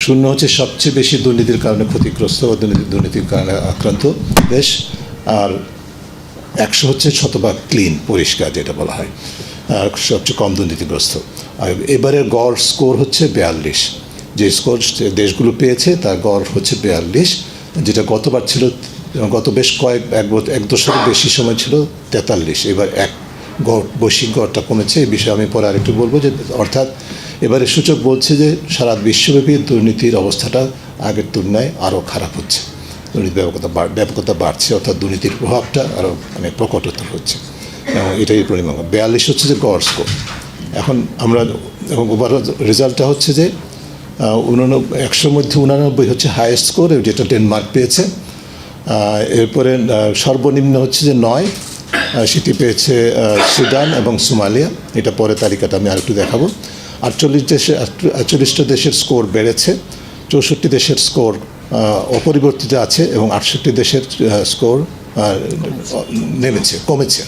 শূন্য হচ্ছে সবচেয়ে বেশি দুর্নীতির কারণে ক্ষতিগ্রস্ত বা দুর্নীতির কারণে আক্রান্ত দেশ, আর 100 হচ্ছে শতভাগ ক্লিন, পরিষ্কার যেটা বলা হয়, আর সবচেয়ে কম দুর্নীতিগ্রস্ত। আর এবারের গড় স্কোর হচ্ছে 42, যে স্কোর দেশগুলো পেয়েছে তার গড় হচ্ছে 42, যেটা গতবার ছিল, গত বেশ এক দশকের বেশি সময় ছিল 43। এবার বৈশ্বিক গড়টা কমেছে, এই বিষয়ে আমি পরে আরেকটু বলবো। যে অর্থাৎ এবারে সূচক বলছে যে সারা বিশ্বব্যাপী দুর্নীতির অবস্থাটা আগের তুলনায় আরও খারাপ হচ্ছে, দুর্নীতির ব্যাপকতা বাড়ছে, অর্থাৎ দুর্নীতির প্রভাবটা আরও মানে প্রকটতর হচ্ছে, এবং এটাই পরিমাণ। 42 হচ্ছে যে গড় স্কোর। এখন আমরা এবং ওভারঅল রেজাল্টটা হচ্ছে যে 100-র মধ্যে 89 হচ্ছে হাইয়েস্ট স্কোর, যেটা ডেনমার্ক পেয়েছে। এরপরে সর্বনিম্ন হচ্ছে যে 9, সেটি পেয়েছে সুদান এবং সোমালিয়া। এটা পরে তালিকাটা আমি আরেকটু দেখাবো। 48টা দেশের স্কোর বেড়েছে, 64 দেশের স্কোর অপরিবর্তিত আছে, এবং 68 দেশের স্কোর কমেছে।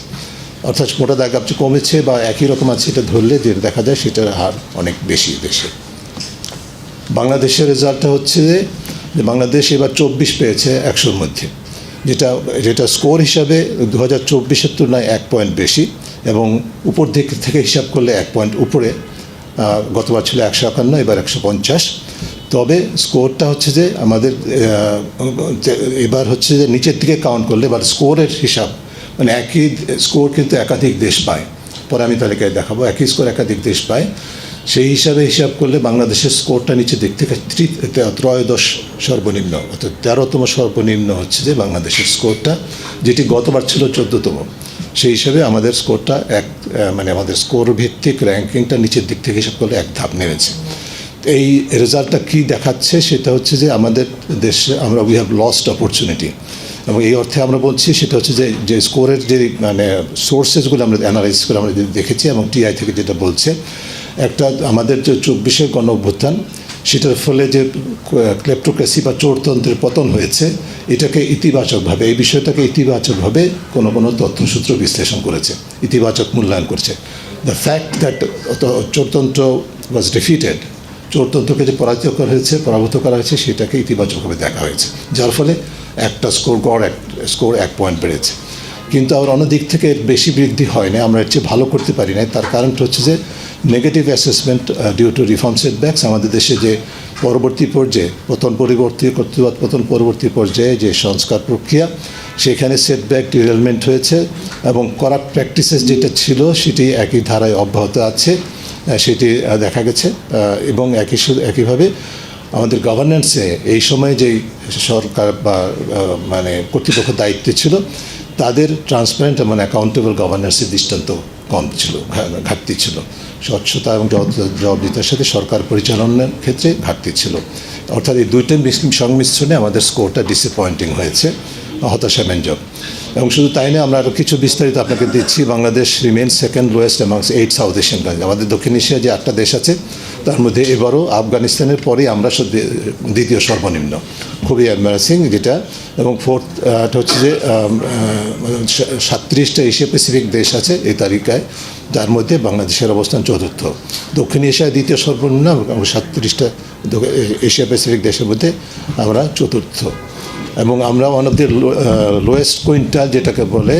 অর্থাৎ মোটা দাগ কমেছে বা একই রকম আছে, এটা ধরলে যে দেখা যায় সেটার হার অনেক বেশি দেশে। বাংলাদেশের রেজাল্টটা হচ্ছে যে বাংলাদেশ এবার 24 পেয়েছে 100-র মধ্যে, যেটা স্কোর হিসাবে 2024-এর তুলনায় 1 পয়েন্ট বেশি, এবং উপর দিক থেকে হিসাব করলে 1 পয়েন্ট উপরে। গতবার ছিল 151, এবার 150। তবে স্কোরটা হচ্ছে যে আমাদের এবার হচ্ছে যে নিচের দিকে কাউন্ট করলে এবার স্কোরের হিসাব, মানে একই স্কোর কিন্তু একাধিক দেশ পায়, পরে আমি তালিকায় দেখাবো, একই স্কোর একাধিক দেশ পায়। সেই হিসাব করলে বাংলাদেশের স্কোরটা নিচের দিক থেকে 13 সর্বনিম্ন, অর্থাৎ 13তম সর্বনিম্ন হচ্ছে যে বাংলাদেশের স্কোরটা, যেটি গতবার ছিল 14তম। সেই হিসাবে আমাদের স্কোরটা মানে আমাদের স্কোর ভিত্তিক র্যাঙ্কিংটা নিচের দিক থেকে হিসাব করলে এক ধাপ নেমেছে। এই রেজাল্টটা কী দেখাচ্ছে সেটা হচ্ছে যে আমাদের দেশে উই হ্যাভ লস্ট অপরচুনিটি, এবং এই অর্থে আমরা বলছি সেটা হচ্ছে যে স্কোরের যে মানে সোর্সেসগুলো আমরা অ্যানালাইসিস করে আমরা দেখেছি, এবং টিআই থেকে যেটা বলছে, একটা আমাদের যে 24-এর গণ অভ্যুত্থান, সেটার ফলে যে ক্লেপ্টোক্রেসি বা চোরতন্ত্রের পতন হয়েছে, এটাকে ইতিবাচকভাবে, এই বিষয়টাকে ইতিবাচকভাবে কোনো তথ্যসূত্র বিশ্লেষণ করেছে, ইতিবাচক মূল্যায়ন করছে। দ্য ফ্যাক্ট দ্যাট চোরতন্ত্র ওয়াজ ডিফিটেড, চোরতন্ত্রকে যে পরাভূত করা হয়েছে সেটাকে ইতিবাচকভাবে দেখা হয়েছে, যার ফলে একটা স্কোর 1 পয়েন্ট বেড়েছে। কিন্তু আর অন্য দিক থেকে বেশি বৃদ্ধি হয় না, আমরা এর চেয়ে ভালো করতে পারি না। তার কারণটা হচ্ছে যে negative assessment due to reform setbacks. আমাদের দেশে যে পরবর্তী পর্যায়ে পতন পরবর্তী পর্যায়ে যে সংস্কার প্রক্রিয়া, সেখানে সেটব্যাক ডিরেলমেন্ট হয়েছে, এবং করাপ্ট প্র্যাকটিসেস যেটা ছিল সেটি একই ধারায় অব্যাহত আছে, সেটি দেখা গেছে। এবং একইভাবে আমাদের গভর্নেন্সে এই সময়ে যেই সরকার বা মানে কর্তৃপক্ষ দায়িত্বে ছিল, তাদের ট্রান্সপারেন্ট এবং অ্যাকাউন্টেবল গভর্নেন্সের দৃষ্টান্ত কম ছিল, ঘাটতি ছিল। স্বচ্ছতা এবং জবাবদিহিতার সাথে সরকার পরিচালনার ক্ষেত্রে ঘাটতি ছিল। অর্থাৎ এই দুইটার সংমিশ্রণে আমাদের স্কোরটা ডিসঅ্যাপয়েন্টিং হয়েছে, হতাশাব্যঞ্জক। এবং শুধু তাই না, আমরা আরও কিছু বিস্তারিত আপনাকে দিচ্ছি। Bangladesh remain second lowest amongst 8 south Asian country. আমাদের দক্ষিণ এশিয়া যে 8টা দেশ আছে, তার মধ্যে এবারও আফগানিস্তানের পরেই আমরা দ্বিতীয় সর্বনিম্ন, খুবই অ্যাম্বারাসিং যেটা। এবং ফোর্থ হচ্ছে যে 37টা এশিয়া প্যাসিফিক দেশ আছে এই তালিকায়, যার মধ্যে বাংলাদেশের অবস্থান চতুর্থ। দক্ষিণ এশিয়ায় দ্বিতীয় সর্বনিম্ন, এবং 37টা এশিয়া প্যাসিফিক দেশের মধ্যে আমরা চতুর্থ। এবং আমরা one of the lowest quintal যেটাকে বলে